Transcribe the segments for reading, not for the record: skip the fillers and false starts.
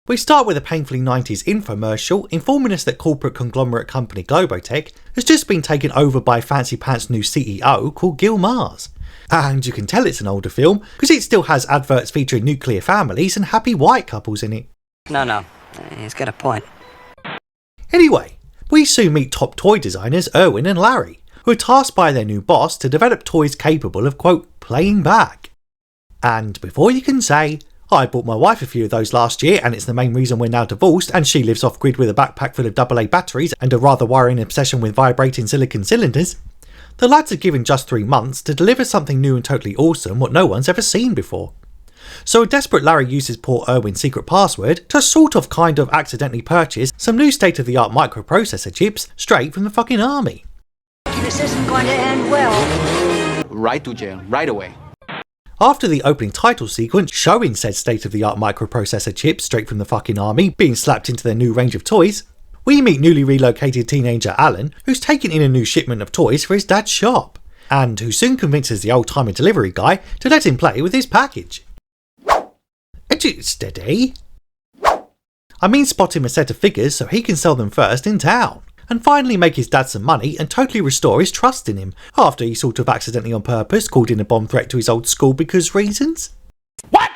We start with a painfully 90s infomercial informing us that corporate conglomerate company Globotech has just been taken over by fancy pants new CEO called Gil Mars. And you can tell it's an older film because it still has adverts featuring nuclear families and happy white couples in it. No, he's got a point. Anyway, we soon meet top toy designers Erwin and Larry, who are tasked by their new boss to develop toys capable of, quote, playing back. And before you can say, I bought my wife a few of those last year and it's the main reason we're now divorced and she lives off grid with a backpack full of AA batteries and a rather worrying obsession with vibrating silicon cylinders, the lads are given just 3 months to deliver something new and totally awesome what no one's ever seen before. So a desperate Larry uses poor Erwin's secret password to sort of kind of accidentally purchase some new state-of-the-art microprocessor chips straight from the fucking army. This isn't going to end well. Right to jail, right away. After the opening title sequence showing said state-of-the-art microprocessor chips straight from the fucking army being slapped into their new range of toys, we meet newly relocated teenager Alan, who's taken in a new shipment of toys for his dad's shop, and who soon convinces the old-timer delivery guy to let him play with his package. Steady. I mean spot him a set of figures so he can sell them first in town, and finally make his dad some money and totally restore his trust in him, after he sort of accidentally on purpose called in a bomb threat to his old school because reasons? What?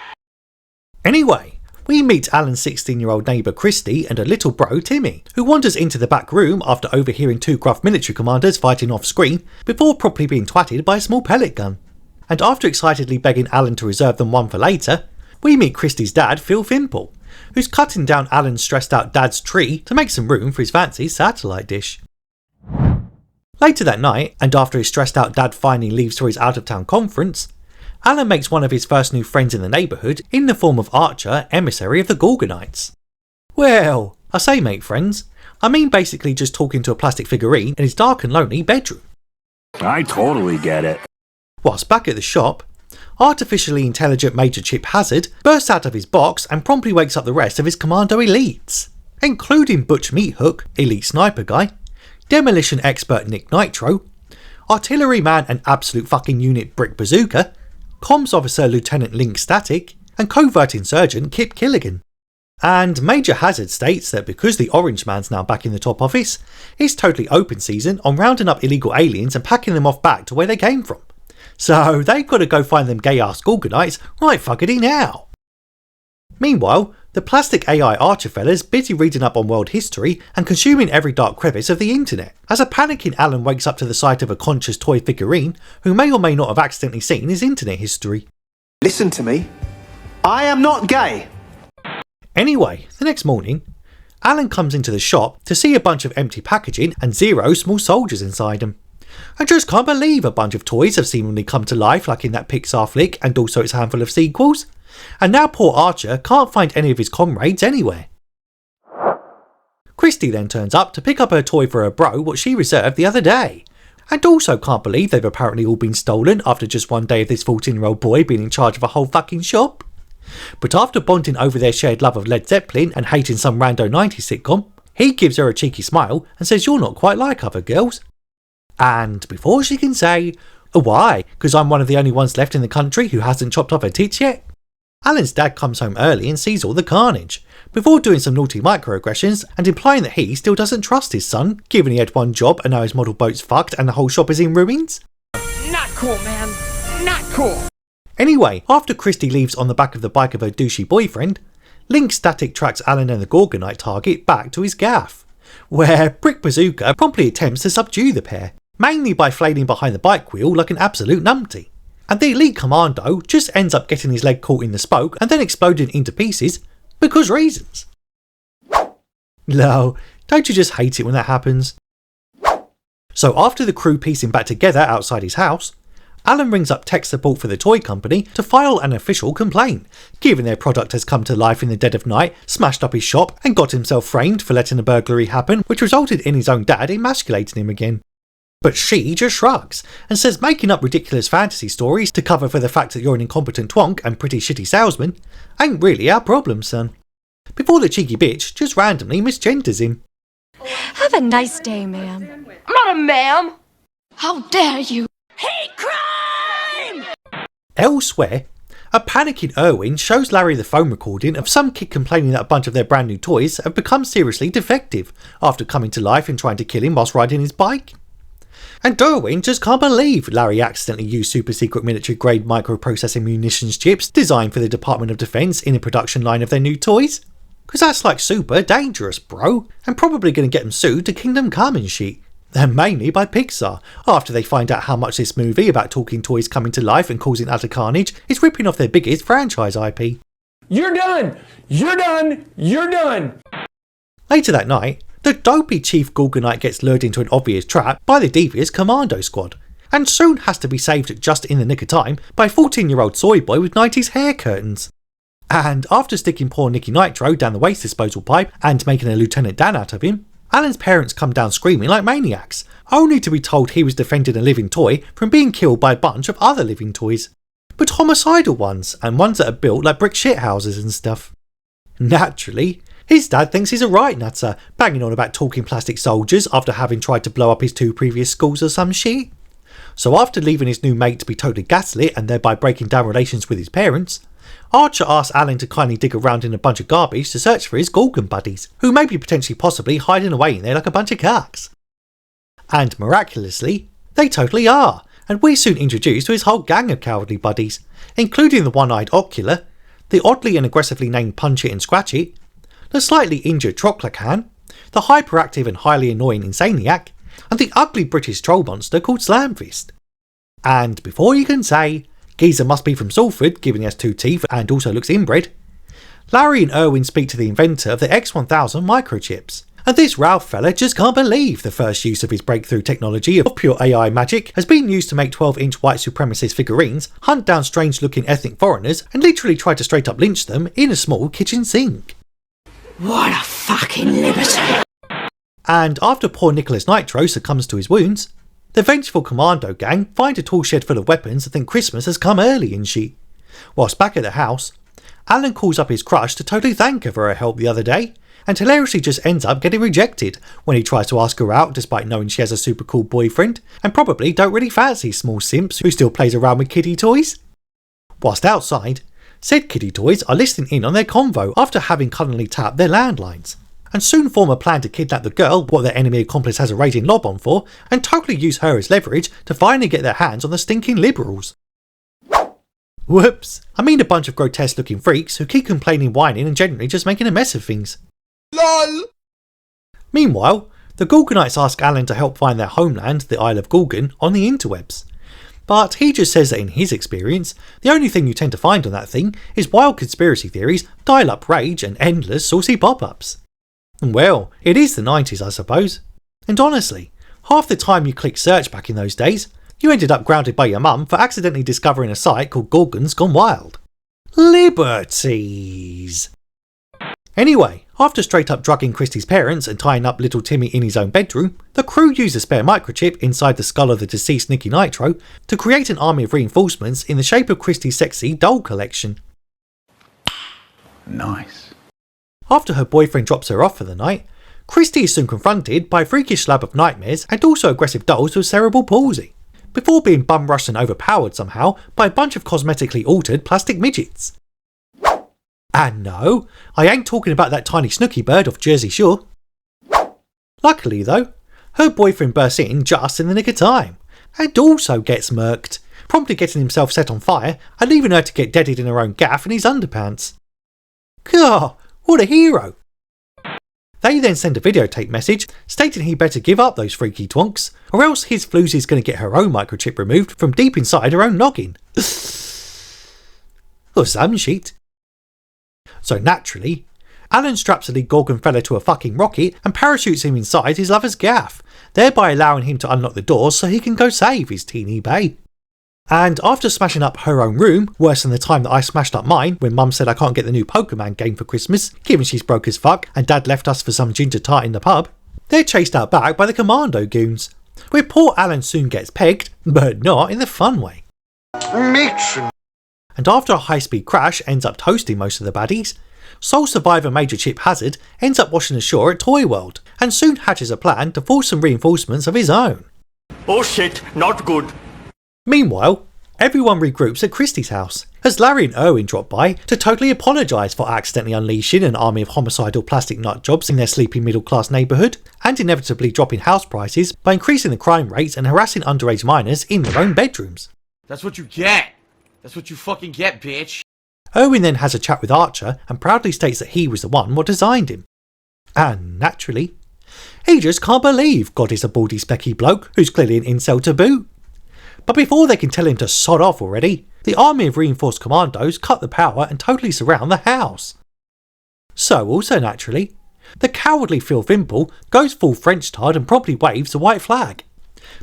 Anyway, we meet Alan's 16-year-old neighbour Christy and her little bro Timmy, who wanders into the back room after overhearing 2 gruff military commanders fighting off screen before properly being twatted by a small pellet gun. And after excitedly begging Alan to reserve them one for later, we meet Christy's dad Phil Fimple, who's cutting down Alan's stressed out dad's tree to make some room for his fancy satellite dish. Later that night, and after his stressed out dad finally leaves for his out of town conference, Alan makes one of his first new friends in the neighbourhood in the form of Archer, emissary of the Gorgonites. Well, I say make friends, I mean basically just talking to a plastic figurine in his dark and lonely bedroom. I totally get it. Whilst back at the shop, artificially intelligent Major Chip Hazard bursts out of his box and promptly wakes up the rest of his commando elites, including Butch Meathook, elite sniper guy, demolition expert Nick Nitro, artilleryman and absolute fucking unit Brick Bazooka, comms officer Lieutenant Link Static, and covert insurgent Kip Killigan. And Major Hazard states that because the Orange Man's now back in the top office, it's totally open season on rounding up illegal aliens and packing them off back to where they came from. So they've got to go find them gay-ass Gorgonites right fuckity now. Meanwhile, the plastic AI Archer fella's busy reading up on world history and consuming every dark crevice of the internet, as a panicking Alan wakes up to the sight of a conscious toy figurine who may or may not have accidentally seen his internet history. Listen to me. I am not gay. Anyway, the next morning, Alan comes into the shop to see a bunch of empty packaging and 0 small soldiers inside them. I just can't believe a bunch of toys have seemingly come to life like in that Pixar flick and also its handful of sequels, and now poor Archer can't find any of his comrades anywhere. Christy then turns up to pick up her toy for her bro what she reserved the other day, and also can't believe they've apparently all been stolen after just one day of this 14-year-old boy being in charge of a whole fucking shop. But after bonding over their shared love of Led Zeppelin and hating some rando 90s sitcom, he gives her a cheeky smile and says you're not quite like other girls. And before she can say, oh why, because I'm one of the only ones left in the country who hasn't chopped off her tits yet, Alan's dad comes home early and sees all the carnage, before doing some naughty microaggressions and implying that he still doesn't trust his son, given he had one job and now his model boat's fucked and the whole shop is in ruins. Not cool, man. Not cool. Anyway, after Christy leaves on the back of the bike of her douchey boyfriend, Link Static tracks Alan and the Gorgonite target back to his gaff, where Brick Bazooka promptly attempts to subdue the pair, mainly by flailing behind the bike wheel like an absolute numpty. And the elite commando just ends up getting his leg caught in the spoke and then exploding into pieces, because reasons. No, don't you just hate it when that happens? So after the crew piecing back together outside his house, Alan rings up tech support for the toy company to file an official complaint, given their product has come to life in the dead of night, smashed up his shop and got himself framed for letting a burglary happen, which resulted in his own dad emasculating him again. But she just shrugs and says making up ridiculous fantasy stories to cover for the fact that you're an incompetent twonk and pretty shitty salesman ain't really our problem, son. Before the cheeky bitch just randomly misgenders him. Have a nice day, ma'am. I'm not a ma'am. How dare you? Hate crime! Elsewhere, A panicking Irwin shows Larry the phone recording of some kid complaining that a bunch of their brand new toys have become seriously defective after coming to life and trying to kill him whilst riding his bike. And Irwin just can't believe Larry accidentally used super secret military grade microprocessing munitions chips designed for the Department of Defense in the production line of their new toys. Because that's like super dangerous, bro, and probably going to get them sued to Kingdom Come and shit. And mainly by Pixar, after they find out how much this movie about talking toys coming to life and causing utter carnage is ripping off their biggest franchise IP. You're done! You're done! You're done! Later that night, the dopey Chief Gorgonite gets lured into an obvious trap by the devious Commando Squad, and soon has to be saved just in the nick of time by a 14-year-old soy boy with 90s hair curtains. And after sticking poor Nicky Nitro down the waste disposal pipe and making a Lieutenant Dan out of him, Alan's parents come down screaming like maniacs, only to be told he was defending a living toy from being killed by a bunch of other living toys. But homicidal ones, and ones that are built like brick shithouses and stuff. Naturally, his dad thinks he's a right nutter, banging on about talking plastic soldiers after having tried to blow up his 2 previous schools or some shit. So after leaving his new mate to be totally gaslit and thereby breaking down relations with his parents, Archer asks Alan to kindly dig around in a bunch of garbage to search for his Gorgon buddies, who may be potentially possibly hiding away in there like a bunch of cucks. And miraculously, they totally are, and we're soon introduced to his whole gang of cowardly buddies, including the one-eyed Ocular, the oddly and aggressively named Punch It and Scratch It, the slightly injured Troclacan, the hyperactive and highly annoying Insaniac, and the ugly British troll monster called Slamfist. And before you can say, Geezer must be from Salford, given he has 2 teeth and also looks inbred, Larry and Irwin speak to the inventor of the X1000 microchips, and this Ralph fella just can't believe the first use of his breakthrough technology of pure AI magic has been used to make 12-inch white supremacist figurines, hunt down strange-looking ethnic foreigners, and literally try to straight up lynch them in a small kitchen sink. What a fucking liberty! And after poor Nicholas Nitro succumbs to his wounds, the vengeful commando gang find a tool shed full of weapons and think Christmas has come early and shit. Whilst back at the house, Alan calls up his crush to totally thank her for her help the other day, and hilariously just ends up getting rejected when he tries to ask her out despite knowing she has a super cool boyfriend, and probably don't really fancy small simps who still plays around with kiddie toys. Whilst outside, said kiddie toys are listening in on their convo after having cunningly tapped their landlines, and soon form a plan to kidnap the girl what their enemy accomplice has a raging lob on for, and totally use her as leverage to finally get their hands on the stinking liberals. Whoops, I mean a bunch of grotesque looking freaks who keep complaining, whining and generally just making a mess of things. LOL! Meanwhile, the Gorgonites ask Alan to help find their homeland, the Isle of Gorgon, on the interwebs. But he just says that in his experience, the only thing you tend to find on that thing is wild conspiracy theories, dial-up rage and endless saucy pop-ups. Well, it is the 90s I suppose. And honestly, half the time you clicked search back in those days, you ended up grounded by your mum for accidentally discovering a site called Gorgons Gone Wild. Liberties! Anyway, after straight up drugging Christie's parents and tying up little Timmy in his own bedroom, the crew use a spare microchip inside the skull of the deceased Nicky Nitro to create an army of reinforcements in the shape of Christie's sexy doll collection. Nice. After her boyfriend drops her off for the night, Christie is soon confronted by a freakish slab of nightmares and also aggressive dolls with cerebral palsy, before being bum-rushed and overpowered somehow by a bunch of cosmetically altered plastic midgets. And no, I ain't talking about that tiny snooky bird off Jersey Shore. Luckily though, her boyfriend bursts in just in the nick of time, and also gets murked, promptly getting himself set on fire and leaving her to get deaded in her own gaff in his underpants. God, what a hero! They then send a videotape message stating he better give up those freaky twonks, or else his floozy's going to get her own microchip removed from deep inside her own noggin. Or some shit. So naturally, Alan straps the lead Gorgon fella to a fucking rocket and parachutes him inside his lover's gaff, thereby allowing him to unlock the doors so he can go save his teeny bae. And after smashing up her own room, worse than the time that I smashed up mine when mum said I can't get the new Pokemon game for Christmas, given she's broke as fuck and dad left us for some ginger tart in the pub, they're chased out back by the commando goons, where poor Alan soon gets pegged, but not in the fun way. Matron. And after a high-speed crash ends up toasting most of the baddies, sole survivor Major Chip Hazard ends up washing ashore at Toy World, and soon hatches a plan to force some reinforcements of his own. Oh shit, not good. Meanwhile, Everyone regroups at Christie's house, as Larry and Irwin drop by to totally apologise for accidentally unleashing an army of homicidal plastic nutjobs in their sleepy middle class neighbourhood, and inevitably dropping house prices by increasing the crime rates and harassing underage minors in their own bedrooms. That's what you get! That's what you fucking get, bitch! Irwin then has a chat with Archer and proudly states that he was the one what designed him. And naturally, he just can't believe God is a baldy specky bloke who's clearly an incel to boot. But before they can tell him to sod off already, the army of reinforced commandos cut the power and totally surround the house. So also naturally, the cowardly Phil Fimple goes full French tard and promptly waves the white flag.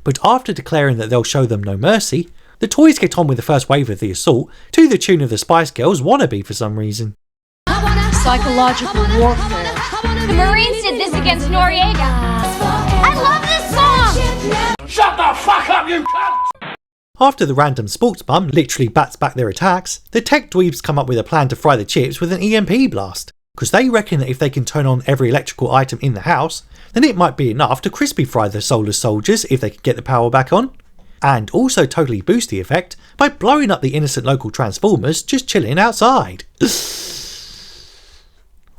But after declaring that they'll show them no mercy, the toys get on with the first wave of the assault to the tune of the Spice Girls' Wannabe for some reason. Psychological warfare. The Marines did this against Noriega. I love this song! Shut the fuck up, you cunt! After the random sports bum literally bats back their attacks, the tech dweebs come up with a plan to fry the chips with an EMP blast, because they reckon that if they can turn on every electrical item in the house, then it might be enough to crispy fry the soulless soldiers if they can get the power back on, and also totally boost the effect by blowing up the innocent local transformers just chilling outside.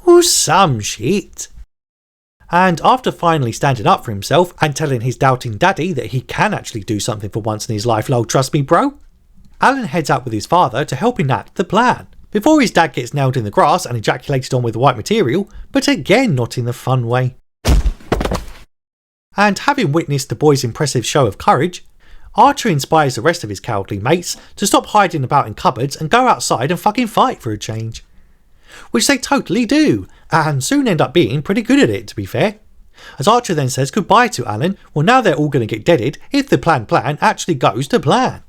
Ooh, some shit. And after finally standing up for himself and telling his doubting daddy that he can actually do something for once in his life, lol, trust me bro, Alan heads out with his father to help enact the plan, before his dad gets nailed in the grass and ejaculated on with white material, but again not in the fun way. And having witnessed the boys' impressive show of courage, Archer inspires the rest of his cowardly mates to stop hiding about in cupboards and go outside and fucking fight for a change. Which they totally do, and soon end up being pretty good at it, to be fair. As Archer then says goodbye to Alan, well now they're all going to get deaded if the plan actually goes to plan.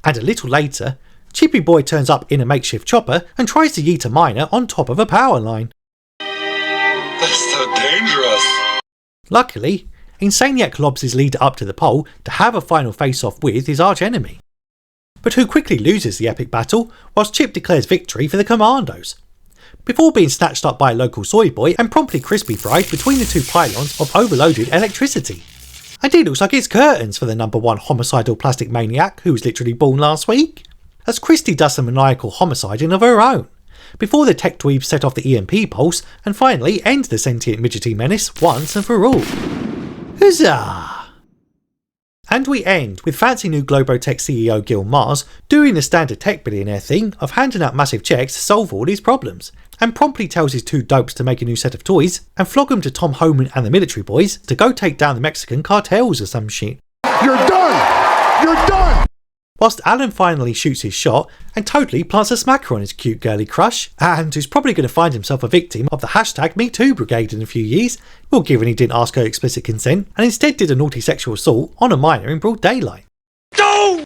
And a little later, Chippy Boy turns up in a makeshift chopper and tries to yeet a miner on top of a power line. That's so dangerous. Luckily, Insaniac lobs his leader up to the pole to have a final face-off with his arch-enemy, but who quickly loses the epic battle whilst Chip declares victory for the Commandos, before being snatched up by a local soy boy and promptly crispy fried between the two pylons of overloaded electricity. And it looks like it's curtains for the #1 homicidal plastic maniac who was literally born last week, as Christy does some maniacal homiciding of her own, before the tech dweebs set off the EMP pulse and finally end the sentient midgety menace once and for all. Huzzah! And we end with fancy new Globotech CEO Gil Mars doing the standard tech billionaire thing of handing out massive checks to solve all his problems, and promptly tells his two dopes to make a new set of toys and flog them to Tom Homan and the military boys to go take down the Mexican cartels or some shit. You're done! You're done! Whilst Alan finally shoots his shot and totally plants a smacker on his cute girly crush, and who's probably going to find himself a victim of the #MeToo brigade in a few years, well given he didn't ask her explicit consent and instead did a naughty sexual assault on a minor in broad daylight. No!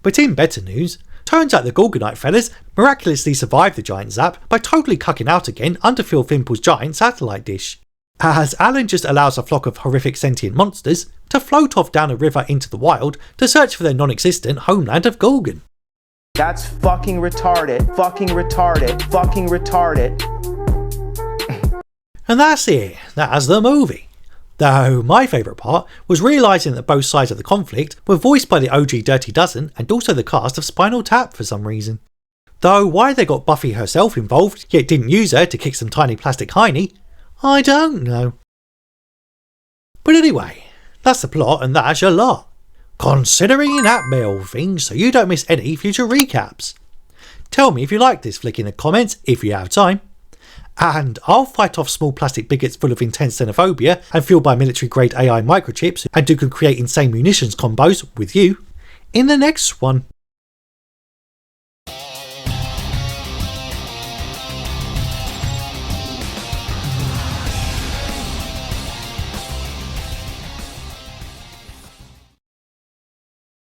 But in better news, turns out the Gorgonite fellas miraculously survived the giant zap by totally cucking out again under Phil Fimple's giant satellite dish, as Alan just allows a flock of horrific sentient monsters to float off down a river into the wild to search for their non-existent homeland of Gorgon. That's fucking retarded, fucking retarded, fucking retarded. And that's it, that's the movie. Though my favourite part was realising that both sides of the conflict were voiced by the OG Dirty Dozen and also the cast of Spinal Tap for some reason. Though why they got Buffy herself involved yet didn't use her to kick some tiny plastic hiney, I don't know. But anyway, that's the plot and that's your lot. Considering that old thing so you don't miss any future recaps. Tell me if you like this flick in the comments if you have time. And I'll fight off small plastic bigots full of intense xenophobia and fueled by military grade AI microchips and who can create insane munitions combos with you in the next one.